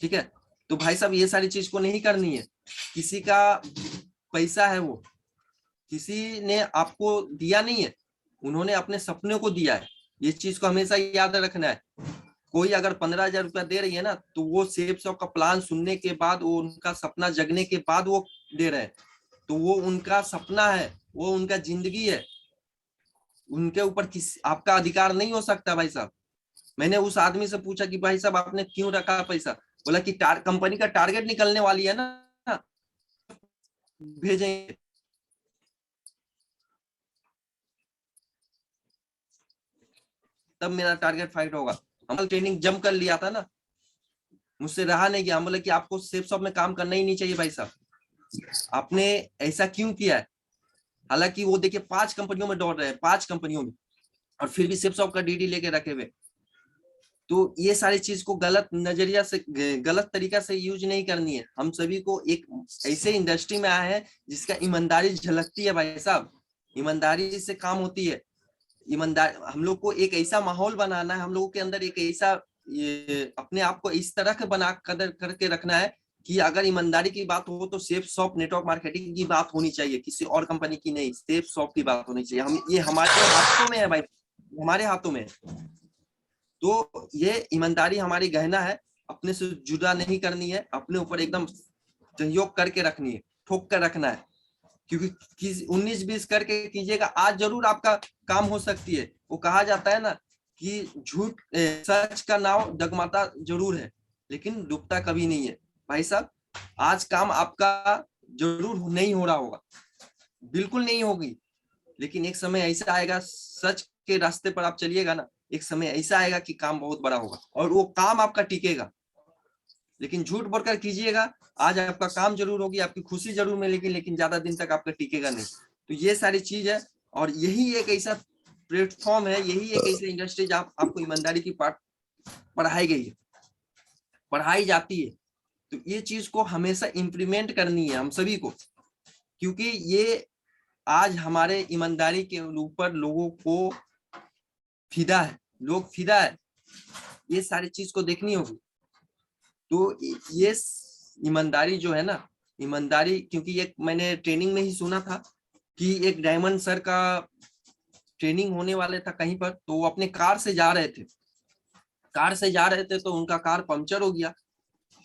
ठीक है। तो भाई साहब ये सारी चीज को नहीं करनी है। किसी का पैसा है, वो किसी ने आपको दिया नहीं है, उन्होंने अपने सपने को दिया है। ये चीज को हमेशा याद रखना है। कोई अगर 15,000 रुपया दे रही है ना, तो वो सेफ शॉप का प्लान सुनने के बाद, वो उनका सपना जगने के बाद वो दे रहे हैं, तो वो उनका सपना है, वो उनका जिंदगी है, उनके ऊपर आपका अधिकार नहीं हो सकता भाई साहब। मैंने उस आदमी से पूछा कि भाई साहब आपने क्यों रखा पैसा, बोला कि कंपनी का टारगेट निकलने वाली है ना, भेजेंगे। तब मेरा टारगेट फाइट होगा। हम ट्रेनिंग जम कर लिया था ना, मुझसे रहा नहीं गया। हम बोले कि आपको सेफ शॉप में काम करना ही नहीं चाहिए भाई साहब, आपने ऐसा क्यों किया है। हालांकि वो देखिए 5 कंपनियों में दौड़ रहे हैं, 5 कंपनियों में, और फिर भी सेफ शॉप का डीडी लेके रखे हुए। तो ये सारी चीज को गलत नजरिया से, गलत तरीका से यूज नहीं करनी है। हम सभी को एक ऐसे इंडस्ट्री में आए हैं जिसका ईमानदारी झलकती है भाई साहब, ईमानदारी से काम होती है। ईमानदार, हम लोग को एक ऐसा माहौल बनाना है, हम लोगों के अंदर एक ऐसा अपने आप को इस तरह के बना करके रखना है कि अगर ईमानदारी की बात हो तो सेफ शॉप नेटवर्क मार्केटिंग की बात होनी चाहिए, किसी और कंपनी की नहीं, सेफ शॉप की बात होनी चाहिए। हम ये हमारे हाथों में है भाई, हमारे हाथों में। तो ये ईमानदारी हमारी गहना है, अपने से जुदा नहीं करनी है, अपने ऊपर एकदम सहयोग करके रखनी है, ठोक कर रखना है। क्योंकि 19-20 करके कीजिएगा, आज जरूर आपका काम हो सकती है। वो कहा जाता है ना कि झूठ, सच का नाव डगमगाता जरूर है लेकिन डूबता कभी नहीं है। भाई साहब आज काम आपका जरूर नहीं हो रहा होगा, बिल्कुल नहीं होगी, लेकिन एक समय ऐसा आएगा, सच के रास्ते पर आप चलिएगा ना, एक समय ऐसा आएगा कि काम बहुत बड़ा होगा और वो काम आपका टिकेगा। लेकिन झूठ बोलकर कीजिएगा, आज आपका काम जरूर होगी, आपकी खुशी जरूर मिलेगी, लेकिन ज्यादा दिन तक आपका टिकेगा नहीं। तो ये सारी चीज है, और यही एक ऐसा प्लेटफॉर्म है, यही एक ऐसी इंडस्ट्री जहाँ आपको ईमानदारी की पाठ पढ़ाई गई है, पढ़ाई जाती है। तो ये चीज को हमेशा इम्प्लीमेंट करनी है हम सभी को, क्योंकि ये आज हमारे ईमानदारी के ऊपर लोगों को फिदा है, लोग फिदा है, ये सारी चीज को देखनी होगी। तो ये ईमानदारी जो है ना, ईमानदारी, क्योंकि एक मैंने ट्रेनिंग में ही सुना था कि एक डायमंड सर का ट्रेनिंग होने वाले था कहीं पर, तो वो अपने कार से जा रहे थे, तो उनका कार पंक्चर हो गया,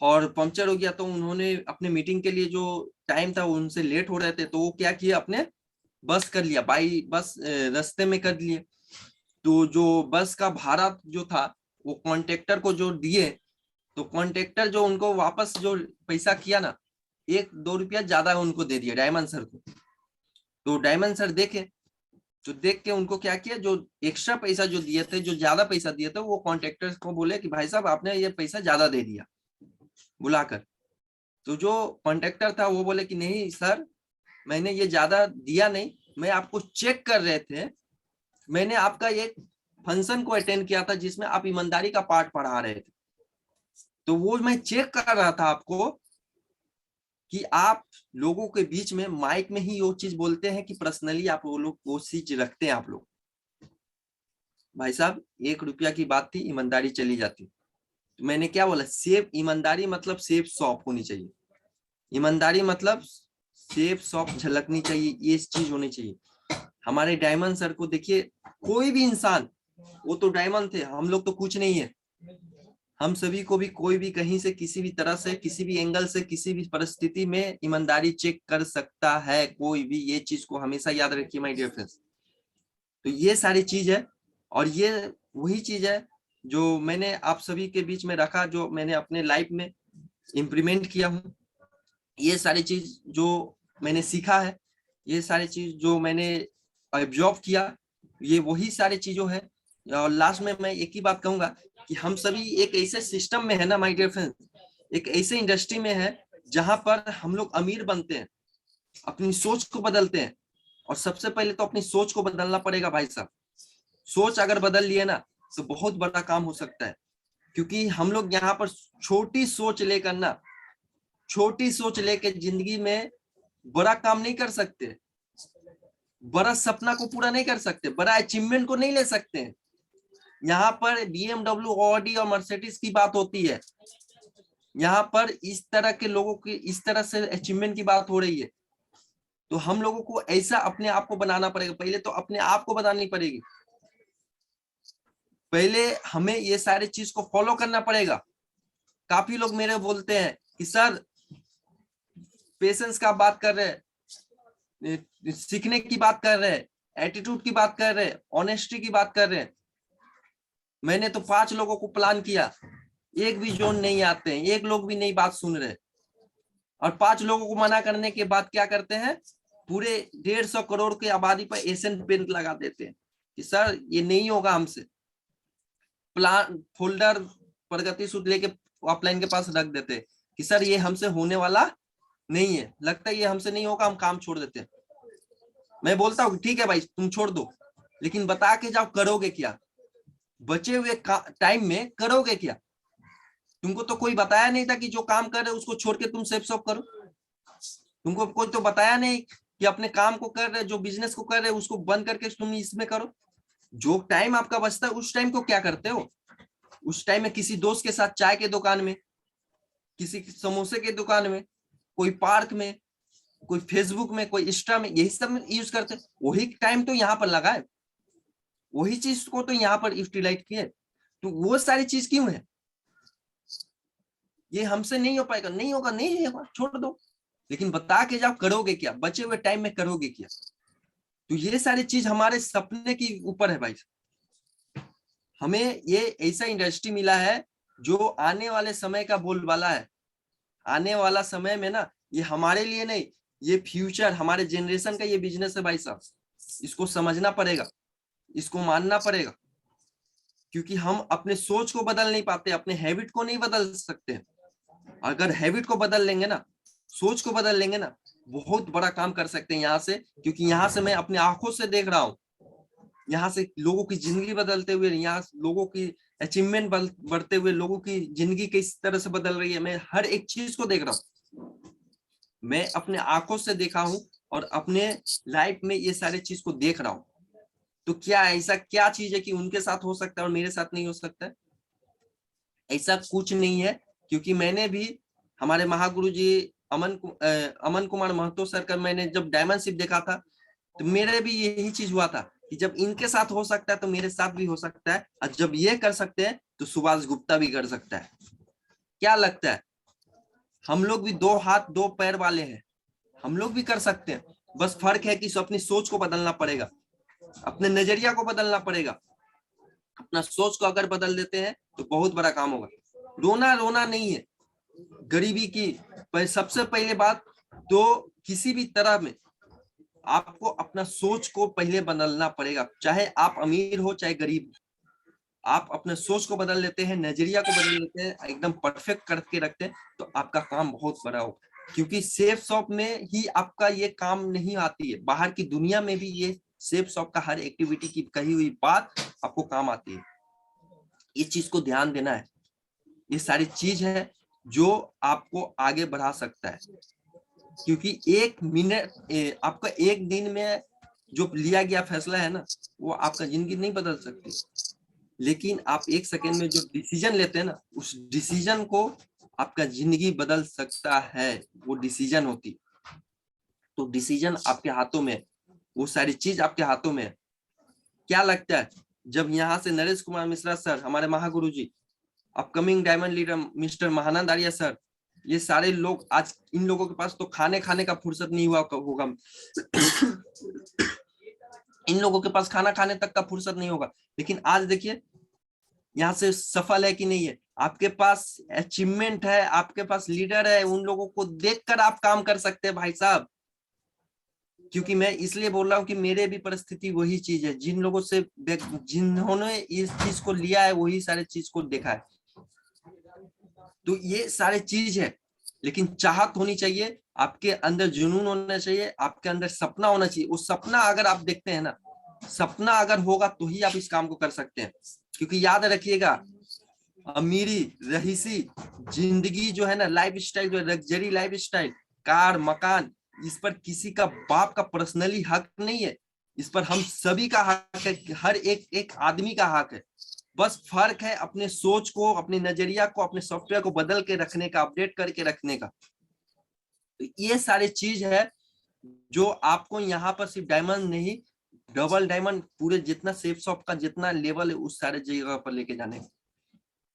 और पंक्चर हो गया तो उन्होंने अपने मीटिंग के लिए जो टाइम था उनसे लेट हो रहे थे, तो वो क्या किया, अपने बस कर लिया, बाई बस रास्ते में कर लिए। तो जो बस का भाड़ा जो था वो कॉन्ट्रेक्टर को जो दिए, तो कॉन्ट्रेक्टर जो उनको वापस जो पैसा किया ना, 1-2 रुपया ज्यादा उनको दे दिया डायमंड सर को। तो डायमंड सर देखे, तो देख के उनको क्या किया, जो एक्स्ट्रा पैसा जो दिए थे, जो ज्यादा पैसा दिए थे, वो कॉन्ट्रेक्टर को बोले कि भाई साहब आपने ये पैसा ज्यादा दे दिया बुलाकर। तो जो कॉन्ट्रेक्टर था वो बोले कि नहीं सर, मैंने ये ज्यादा दिया नहीं, मैं आपको चेक कर रहे थे, मैंने आपका एक फंक्शन को अटेंड किया था जिसमें आप ईमानदारी का पाठ पढ़ा रहे थे, तो वो मैं चेक कर रहा था आपको कि आप लोगों के बीच में माइक में ही वो चीज बोलते हैं कि पर्सनली आप वो लोग वो चीज रखते हैं आप लोग। भाई साहब 1 रुपया की बात थी, ईमानदारी चली जाती। तो मैंने क्या बोला, सेफ ईमानदारी मतलब सेफ शॉप होनी चाहिए, ईमानदारी मतलब सेफ शॉप झलकनी चाहिए, ये चीज होनी चाहिए। हमारे डायमंड सर को देखिए, कोई भी इंसान, वो तो डायमंड थे, हम लोग तो कुछ नहीं है, हम सभी को भी कोई भी कहीं से किसी भी तरह से किसी भी एंगल से किसी भी परिस्थिति में ईमानदारी चेक कर सकता है, कोई भी। ये चीज को हमेशा याद रखिए माय डियर फ्रेंड्स। तो ये सारी चीज है, और ये वही चीज है जो मैंने आप सभी के बीच में रखा, जो मैंने अपने लाइफ में इम्प्लीमेंट किया हूँ। ये सारी चीज जो मैंने सीखा है, ये सारी चीज जो मैंने ऑब्जर्व किया, ये वही सारी चीजों है। और लास्ट में मैं एक ही बात कहूंगा कि हम सभी एक ऐसे सिस्टम में है ना माय डियर फ्रेंड्स, एक ऐसे इंडस्ट्री में है जहां पर हम लोग अमीर बनते हैं, अपनी सोच को बदलते हैं। और सबसे पहले तो अपनी सोच को बदलना पड़ेगा भाई साहब। सोच अगर बदल लिए ना तो बहुत बड़ा काम हो सकता है। क्योंकि हम लोग यहाँ पर छोटी सोच लेकर ना, छोटी सोच लेकर जिंदगी में बड़ा काम नहीं कर सकते, बड़ा सपना को पूरा नहीं कर सकते, बड़ा अचीवमेंट को नहीं ले सकते हैं। यहाँ पर BMW, ऑडी और मर्सिडीज की बात होती है। यहाँ पर इस तरह के लोगों की, इस तरह से अचीवमेंट की बात हो रही है। तो हम लोगों को ऐसा अपने आप को बनाना पड़ेगा। पहले तो अपने आप को बनानी पड़ेगी, पहले हमें ये सारी चीज को फॉलो करना पड़ेगा। काफी लोग मेरे बोलते हैं कि सर पेशेंस का बात कर रहे हैं, सीखने की बात कर रहे हैं, एटीट्यूड की बात कर रहे हैं, ऑनेस्टी की बात कर रहे हैं। मैंने तो 5 लोगों को प्लान किया, एक भी जोन नहीं आते हैं, एक लोग भी नई बात सुन रहे। और 5 लोगों को मना करने के बाद क्या करते हैं, पूरे 150 करोड़ की आबादी पर एशियन पेंट लगा देते हैं कि सर ये नहीं होगा हमसे। प्लान फोल्डर प्रगति सूत्र लेके ऑफलाइन के पास रख देते हैं कि सर ये हमसे होने वाला नहीं है, लगता है ये हमसे नहीं होगा, हम काम छोड़ देते हैं। मैं बोलता हूँ ठीक है भाई तुम छोड़ दो, लेकिन बता के जाओ करोगे क्या, बचे हुए टाइम में करोगे क्या। तुमको तो कोई बताया नहीं था कि जो काम कर रहे उसको छोड़ के तुम सेफ शॉप करो। तुमको कोई तो बताया नहीं कि अपने काम को कर रहे, जो बिजनेस को कर रहे उसको बंद करके तुम इसमें करो। जो टाइम आपका बचता है उस टाइम को क्या करते हो, उस टाइम में किसी दोस्त के साथ चाय के दुकान में, किसी समोसे के दुकान में, कोई पार्क में, कोई फेसबुक में, कोई इंस्टा में, यही सब यूज करते। वही टाइम तो यहाँ पर लगा है, वही चीज को तो यहाँ पर यूटिलाइज किए। तो वो सारी चीज क्यों है, ये हमसे नहीं हो पाएगा, नहीं होगा, नहीं होगा, छोड़ दो। लेकिन बता के जाओ करोगे क्या, बचे हुए टाइम में करोगे क्या। तो ये सारी चीज हमारे सपने की ऊपर है भाई। हमें ये ऐसा इंडस्ट्री मिला है जो आने वाले समय का बोलबाला है। आने वाला समय में ना, ये हमारे लिए नहीं, ये फ्यूचर हमारे जनरेशन का ये बिजनेस है भाई साहब। इसको समझना पड़ेगा, इसको मानना पड़ेगा। क्योंकि हम अपने सोच को बदल नहीं पाते, अपने हैबिट को नहीं बदल सकते। अगर हैबिट को बदल लेंगे ना, सोच को बदल लेंगे ना, बहुत बड़ा काम कर सकते हैं यहाँ से। क्योंकि यहाँ से मैं अपनी आंखों से देख रहा हूँ, यहाँ से लोगों की जिंदगी बदलते हुए, यहाँ लोगों की अचीवमेंट बढ़ते हुए, लोगों की जिंदगी किस तरह से बदल रही है, मैं हर एक चीज को देख रहा हूँ। मैं अपने आंखों से देखा हूँ और अपने लाइफ में ये सारी चीज को देख रहा हूँ। तो क्या ऐसा क्या चीज है कि उनके साथ हो सकता है और मेरे साथ नहीं हो सकता है? ऐसा कुछ नहीं है। क्योंकि मैंने भी हमारे महागुरु जी अमन कुमार महतो सर का मैंने जब डायमंड शिप देखा था, तो मेरे भी यही चीज हुआ था कि जब इनके साथ हो सकता है तो मेरे साथ भी हो सकता है। और जब ये कर सकते हैं तो सुभाष गुप्ता भी कर सकता है। क्या लगता है? हम लोग भी 2 हाथ 2 पैर वाले हैं, हम लोग भी कर सकते हैं। बस फर्क है कि अपनी सोच को बदलना पड़ेगा, अपने नजरिया को बदलना पड़ेगा। अपना सोच को अगर बदल देते हैं तो बहुत बड़ा काम होगा। रोना रोना नहीं है गरीबी की। सबसे पहले बात तो किसी भी तरह में आपको अपना सोच को पहले बदलना पड़ेगा। चाहे आप अमीर हो चाहे गरीब, आप अपने सोच को बदल लेते हैं, नजरिया को बदल लेते हैं, एकदम परफेक्ट करके रखते हैं, तो आपका काम बहुत बड़ा हो। क्योंकि सेफ शॉप में ही आपका ये काम नहीं आती है, बाहर की दुनिया में भी ये सेफ शॉप का हर एक्टिविटी की कही हुई बात आपको काम आती है। ये चीज को ध्यान देना है। ये सारी चीज है जो आपको आगे बढ़ा सकता है। क्योंकि 1 मिनट आपका 1 दिन में जो लिया गया फैसला है ना, वो आपका जिंदगी नहीं बदल सकती। लेकिन आप 1 सेकेंड में जो डिसीजन लेते हैं ना, उस डिसीजन को आपका जिंदगी बदल सकता है। वो डिसीजन होती, तो डिसीजन आपके हाथों में, वो सारी चीज आपके हाथों में है। क्या लगता है जब यहाँ से नरेश कुमार मिश्रा सर, हमारे महागुरु ji, upcoming diamond leader mister Mahanand Arya sir, ये सारे लोग आज इन लोगों के पास तो खाने का फुर्सत नहीं हुआ होगा। इन लोगों के पास खाना खाने तक का फुर्सत नहीं होगा, लेकिन आज देखिए यहाँ से सफल है कि नहीं है। आपके पास अचीवमेंट है, आपके पास लीडर है, उन लोगों को देखकर आप काम कर सकते हैं भाई साहब। क्योंकि मैं इसलिए बोल रहा हूँ कि मेरे भी परिस्थिति वही चीज है, जिन लोगों से जिन्होंने इस चीज को लिया है वही सारे चीज को देखा है। तो ये सारे चीज है, लेकिन चाहत होनी चाहिए, आपके अंदर जुनून होना चाहिए, आपके अंदर सपना होना चाहिए। उस सपना अगर आप देखते हैं ना, सपना अगर होगा तो ही आप इस काम को कर सकते हैं। क्योंकि याद रखिएगा, अमीरी रहीसी जिंदगी जो है ना, लाइफ स्टाइल जो है, लग्जरी लाइफ स्टाइल, कार मकान, इस पर किसी का बाप का पर्सनली हक नहीं है। इस पर हम सभी का हक है, हर एक आदमी का हक है। बस फर्क है अपने सोच को, अपने नजरिया को, अपने सॉफ्टवेयर को बदल के रखने का, अपडेट करके रखने का। तो ये सारे चीज है जो आपको यहाँ पर सिर्फ डायमंड नहीं, डबल डायमंड, पूरे जितना सेफ शॉप का जितना लेवल है उस सारे जगह पर लेके जाने का।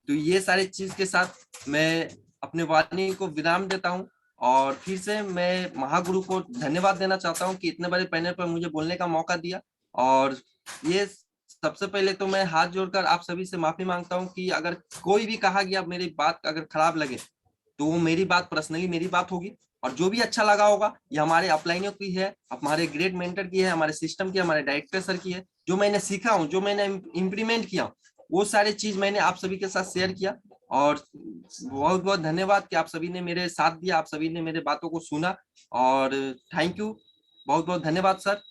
तो ये सारे चीज के साथ मैं अपने वाणी को विराम देता हूँ, और फिर से मैं महागुरु को धन्यवाद देना चाहता हूँ कि इतने बड़े पैनल पर मुझे बोलने का मौका दिया। और ये सबसे पहले तो मैं हाथ जोड़कर आप सभी से माफी मांगता हूँ कि अगर कोई भी कहा गया मेरी बात अगर खराब लगे तो वो मेरी बात पर्सनली मेरी बात होगी, और जो भी अच्छा लगा होगा ये हमारे अपलाइनों की है, हमारे ग्रेट मेंटर की है, हमारे सिस्टम की, हमारे डायरेक्टर सर की है। जो मैंने सीखा हूँ, जो मैंने इम्प्लीमेंट किया हूँ, वो सारी चीज मैंने आप सभी के साथ शेयर किया। और बहुत बहुत धन्यवाद कि आप सभी ने मेरे साथ दिया, आप सभी ने मेरे बातों को सुना, और थैंक यू, बहुत बहुत धन्यवाद सर।